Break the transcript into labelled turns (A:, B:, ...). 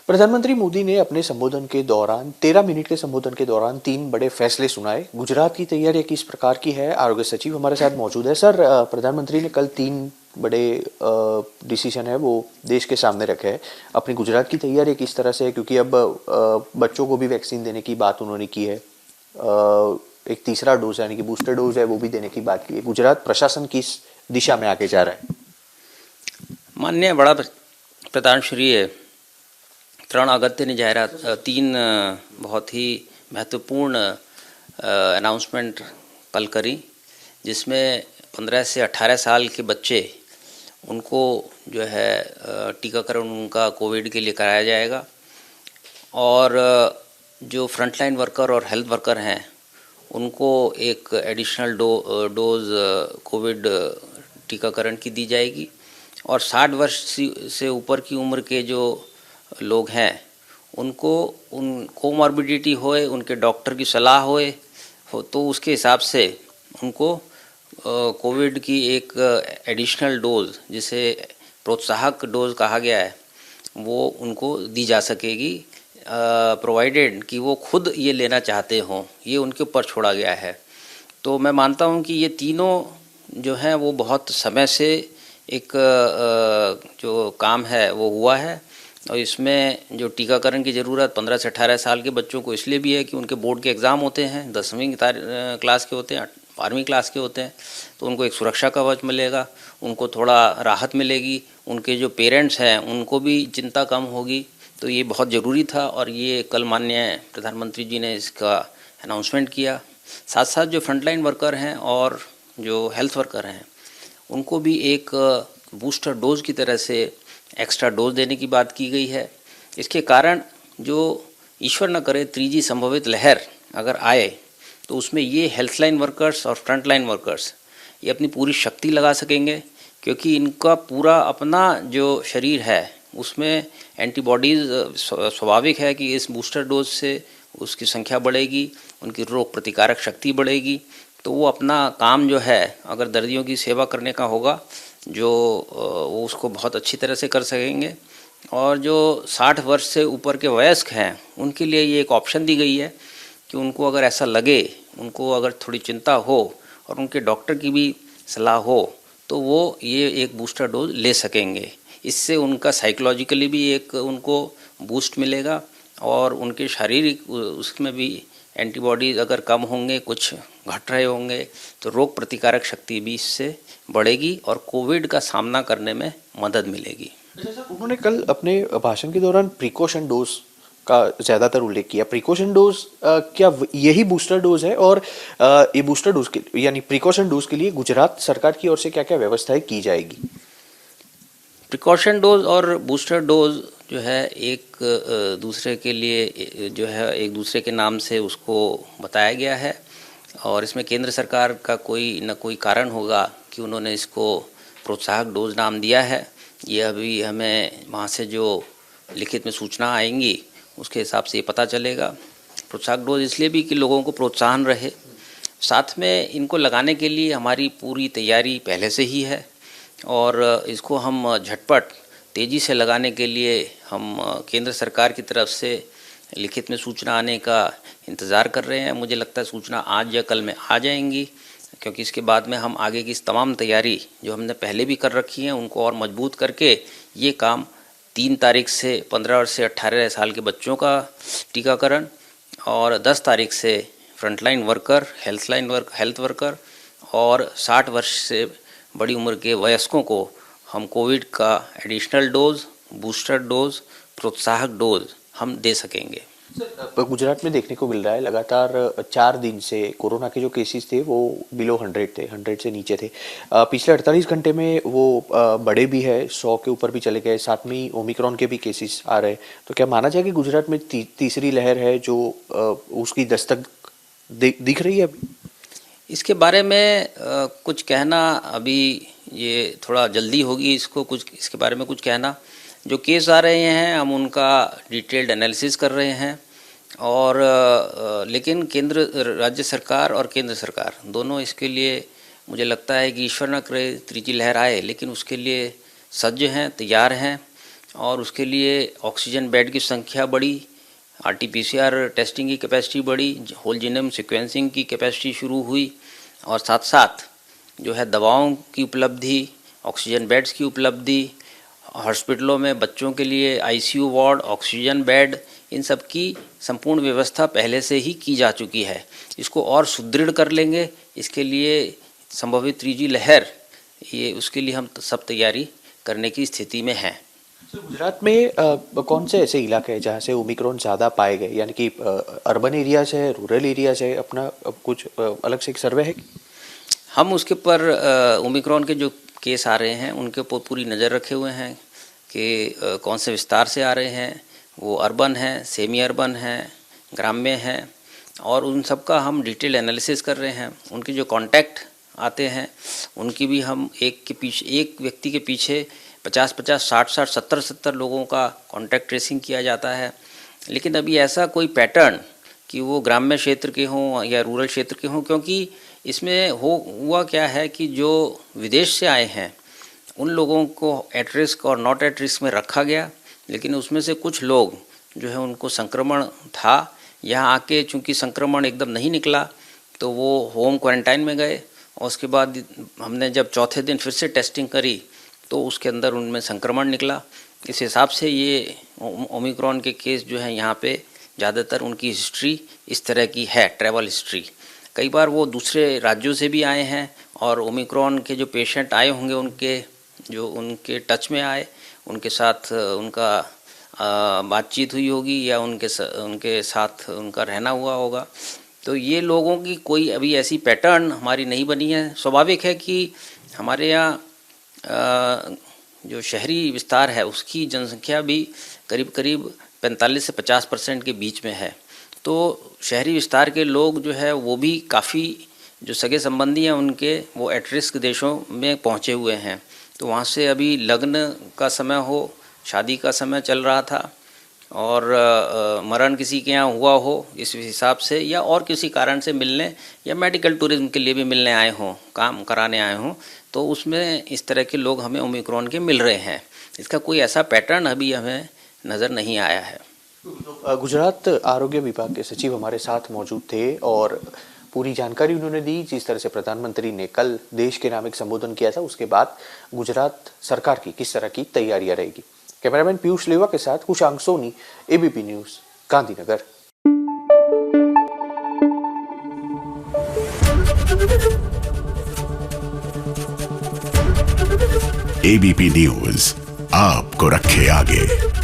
A: प्रधानमंत्री मोदी ने अपने संबोधन के दौरान 13 मिनट के संबोधन के दौरान 3 बड़े फैसले सुनाए। गुजरात की तैयारी किस प्रकार की है? आरोग्य सचिव हमारे साथ मौजूद है। सर, प्रधानमंत्री ने कल 3 बड़े डिसीजन है वो देश के सामने रखे हैं। अपनी गुजरात की तैयारी किस तरह से है, क्योंकि अब बच्चों को भी वैक्सीन देने की बात उन्होंने की है। एक तीसरा डोज यानी कि बूस्टर डोज है वो भी देने की बात की है। गुजरात प्रशासन किस दिशा में आगे जा रहा है?
B: माननीय बड़ा प्रधान श्री 3 અગત્યની જાહેરાત 3 बहुत ही महत्वपूर्ण अनाउंसमेंट कल करी, जिसमें 15 से 18 साल के बच्चे उनको जो है टीकाकरण उनका कोविड के लिए कराया जाएगा। और जो फ्रंटलाइन वर्कर और हेल्थ वर्कर हैं उनको एक एडिशनल डोज कोविड टीकाकरण की दी जाएगी। और 60 वर्ष से ऊपर की उम्र के जो लोग हैं उनको उन कोमॉर्बिडिटी होए, उनके डॉक्टर की सलाह होए तो उसके हिसाब से उनको कोविड की एक एडिशनल डोज, जिसे प्रोत्साहक डोज कहा गया है, वो उनको दी जा सकेगी, प्रोवाइडेड कि वो खुद ये लेना चाहते हों। ये उनके ऊपर छोड़ा गया है। तो मैं मानता हूँ कि ये तीनों जो हैं वो बहुत समय से एक जो काम है वो हुआ है। और इसमें जो टीकाकरण की ज़रूरत 15 से 18 साल के बच्चों को इसलिए भी है कि उनके बोर्ड के एग्ज़ाम होते हैं, 10वीं क्लास के होते हैं, 12वीं क्लास के होते हैं, तो उनको एक सुरक्षा कवच मिलेगा, उनको थोड़ा राहत मिलेगी, उनके जो पेरेंट्स हैं उनको भी चिंता कम होगी। तो ये बहुत ज़रूरी था और ये कल माननीय प्रधानमंत्री जी ने इसका अनाउंसमेंट किया। साथ साथ जो फ्रंटलाइन वर्कर हैं और जो हेल्थ वर्कर हैं उनको भी एक बूस्टर डोज की तरह से एक्स्ट्रा डोज देने की बात की गई है। इसके कारण जो ईश्वर न करे 3G संभवित लहर अगर आए तो उसमें ये हेल्थ लाइन वर्कर्स और फ्रंट लाइन वर्कर्स ये अपनी पूरी शक्ति लगा सकेंगे, क्योंकि इनका पूरा अपना जो शरीर है उसमें एंटीबॉडीज़ स्वाभाविक है कि इस बूस्टर डोज से उसकी संख्या बढ़ेगी, उनकी रोग प्रतिकारक शक्ति बढ़ेगी। तो वो अपना काम जो है अगर दर्दियों की सेवा करने का होगा जो वो उसको बहुत अच्छी तरह से कर सकेंगे। और जो 60 वर्ष से ऊपर के वयस्क हैं उनके लिए ये एक ऑप्शन दी गई है कि उनको अगर ऐसा लगे, उनको अगर थोड़ी चिंता हो और उनके डॉक्टर की भी सलाह हो तो वो ये एक बूस्टर डोज ले सकेंगे। इससे उनका साइकोलॉजिकली भी एक उनको बूस्ट मिलेगा और उनके शारीरिक उसमें भी एंटीबॉडीज़ अगर कम होंगे, कुछ घट रहे होंगे, तो रोग प्रतिकारक शक्ति भी इससे बढ़ेगी और कोविड का सामना करने में मदद मिलेगी।
A: उन्होंने कल अपने भाषण के दौरान प्रिकॉशन डोज का ज़्यादातर उल्लेख किया। प्रिकॉशन डोज क्या यही बूस्टर डोज है? और ये बूस्टर डोज के यानी प्रिकॉशन डोज के लिए गुजरात सरकार की ओर से क्या क्या व्यवस्थाएं की जाएगी?
B: प्रिकॉशन डोज और बूस्टर डोज जो है एक दूसरे के लिए जो है एक दूसरे के नाम से उसको बताया गया है। और इसमें केंद्र सरकार का कोई न कोई कारण होगा कि उन्होंने इसको प्रोत्साहक डोज नाम दिया है। ये अभी हमें वहाँ से जो लिखित में सूचना आएंगी उसके हिसाब से ये पता चलेगा। प्रोत्साहक डोज इसलिए भी कि लोगों को प्रोत्साहन रहे। साथ में इनको लगाने के लिए हमारी पूरी तैयारी पहले से ही है और इसको हम झटपट तेज़ी से लगाने के लिए हम केंद्र सरकार की तरफ से लिखित में सूचना आने का इंतज़ार कर रहे हैं। मुझे लगता है सूचना आज या कल में आ जाएंगी, क्योंकि इसके बाद में हम आगे की तमाम तैयारी जो हमने पहले भी कर रखी है उनको और मजबूत करके ये काम 3 तारीख से 15 से 18 साल के बच्चों का टीकाकरण और 10 तारीख से फ्रंटलाइन वर्कर, हेल्थ वर्कर और 60 वर्ष से बड़ी उम्र के वयस्कों को हम कोविड का एडिशनल डोज, बूस्टर डोज, प्रोत्साहक डोज हम दे सकेंगे।
A: गुजरात में देखने को मिल रहा है लगातार 4 दिन से कोरोना के जो केसेस थे वो बिलो 100 थे, 100 से नीचे थे। पिछले 48 घंटे में वो बढ़े भी है, 100 के ऊपर भी चले गए। साथ में ओमिक्रॉन के भी केसेस आ रहे हैं। तो क्या माना जाए कि गुजरात में तीसरी लहर है जो उसकी दस्तक दिख रही है अभी?
B: इसके बारे में कुछ कहना अभी ये थोड़ा जल्दी होगी इसको कुछ इसके बारे में कुछ कहना। जो केस आ रहे हैं हम उनका डिटेल्ड एनालिसिस कर रहे हैं और लेकिन राज्य सरकार और केंद्र सरकार दोनों इसके लिए मुझे लगता है कि ईश्वर न करे 3G लहर आए, लेकिन उसके लिए सज्ज हैं, तैयार हैं। और उसके लिए ऑक्सीजन बेड की संख्या बढ़ी, RT-PCR टेस्टिंग की कैपेसिटी बढ़ी, होल जीनोम सीक्वेंसिंग की कैपेसिटी शुरू हुई और साथ साथ जो है दवाओं की उपलब्धि, ऑक्सीजन बेड्स की उपलब्धि, हॉस्पिटलों में बच्चों के लिए ICU वार्ड, ऑक्सीजन बेड, इन सब की संपूर्ण व्यवस्था पहले से ही की जा चुकी है। इसको और सुदृढ़ कर लेंगे, इसके लिए संभवित तीसरी लहर, ये उसके लिए हम सब तैयारी करने की स्थिति में हैं।
A: गुजरात में कौन से ऐसे इलाके हैं जहाँ से ओमिक्रॉन ज़्यादा पाए गए, यानी कि अर्बन एरियाज है, रूरल एरियाज है, अपना कुछ अलग से एक सर्वे है?
B: हम उसके पर ओमिक्रॉन के जो केस आ रहे हैं उनके ऊपर पूरी नज़र रखे हुए हैं कि कौन से विस्तार से आ रहे हैं, वो अर्बन है, सेमी अर्बन है, ग्राम्य है, और उन सब का हम डिटेल एनालिसिस कर रहे हैं। उनके जो कांटेक्ट आते हैं उनकी भी हम एक व्यक्ति के पीछे 50-50, 60-60, 70-70 लोगों का कांटेक्ट ट्रेसिंग किया जाता है। लेकिन अभी ऐसा कोई पैटर्न कि वो ग्राम्य क्षेत्र के हों या रूरल क्षेत्र के हों, क्योंकि इसमें हुआ क्या है कि जो विदेश से आए हैं उन लोगों को एट रिस्क और नॉट एट रिस्क में रखा गया, लेकिन उसमें से कुछ लोग जो है उनको संक्रमण था, यहाँ आके चूँकि संक्रमण एकदम नहीं निकला तो वो होम क्वारंटाइन में गए, और उसके बाद हमने जब चौथे दिन फिर से टेस्टिंग करी तो उसके अंदर उनमें संक्रमण निकला। इस हिसाब से ये ओमिक्रॉन के केस जो हैं यहाँ पे ज़्यादातर उनकी हिस्ट्री इस तरह की है, ट्रैवल हिस्ट्री। कई बार वो दूसरे राज्यों से भी आए हैं और ओमिक्रॉन के जो पेशेंट आए होंगे उनके टच में आए, उनके साथ उनका बातचीत हुई होगी या उनके साथ उनका रहना हुआ होगा। तो ये लोगों की कोई अभी ऐसी पैटर्न हमारी नहीं बनी है। स्वाभाविक है कि हमारे यहाँ जो शहरी विस्तार है उसकी जनसंख्या भी करीब करीब 45 से 50% के बीच में है, तो शहरी विस्तार के लोग जो है वो भी काफ़ी जो सगे संबंधी हैं उनके वो एट रिस्क देशों में पहुँचे हुए हैं। तो वहाँ से अभी लग्न का समय हो, शादी का समय चल रहा था और मरण किसी के यहाँ हुआ हो, इस हिसाब से या और किसी कारण से मिलने या मेडिकल टूरिज्म के लिए भी मिलने आए हों, काम कराने आए हों, तो उसमें इस तरह के लोग हमें ओमिक्रॉन के मिल रहे हैं। इसका कोई ऐसा पैटर्न अभी हमें नज़र नहीं आया है।
A: गुजरात आरोग्य विभाग के सचिव हमारे साथ मौजूद थे और पूरी जानकारी उन्होंने दी। जिस तरह से प्रधानमंत्री ने कल देश के नाम एक संबोधन किया था, उसके बाद गुजरात सरकार की किस तरह की तैयारियां रहेगी। कैमरामैन पीयूष लेवा के साथ Kushank Soni, ABP news, Gandhinagar.
C: ABP news आपको रखे आगे।